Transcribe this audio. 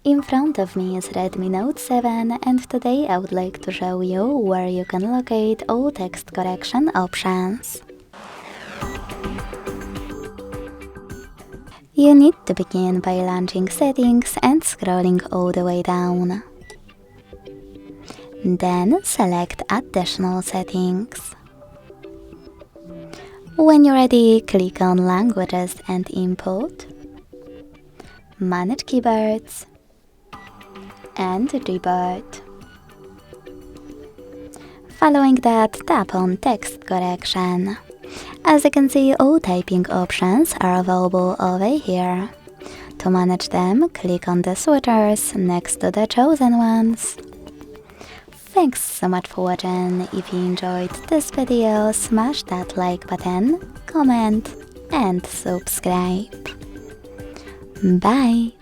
In front of me is Redmi Note 7 and today I would like to show you where you can locate all text correction options. You need to begin by launching settings and scrolling all the way down. Then select additional settings. When you're ready, click on languages and input, manage keyboards, and reboot. Following that, tap on text correction. As you can see, all typing options are available over here. To manage them, click on the switchers next to the chosen ones. Thanks so much for watching. If you enjoyed this video, smash that like button, comment and subscribe. Bye!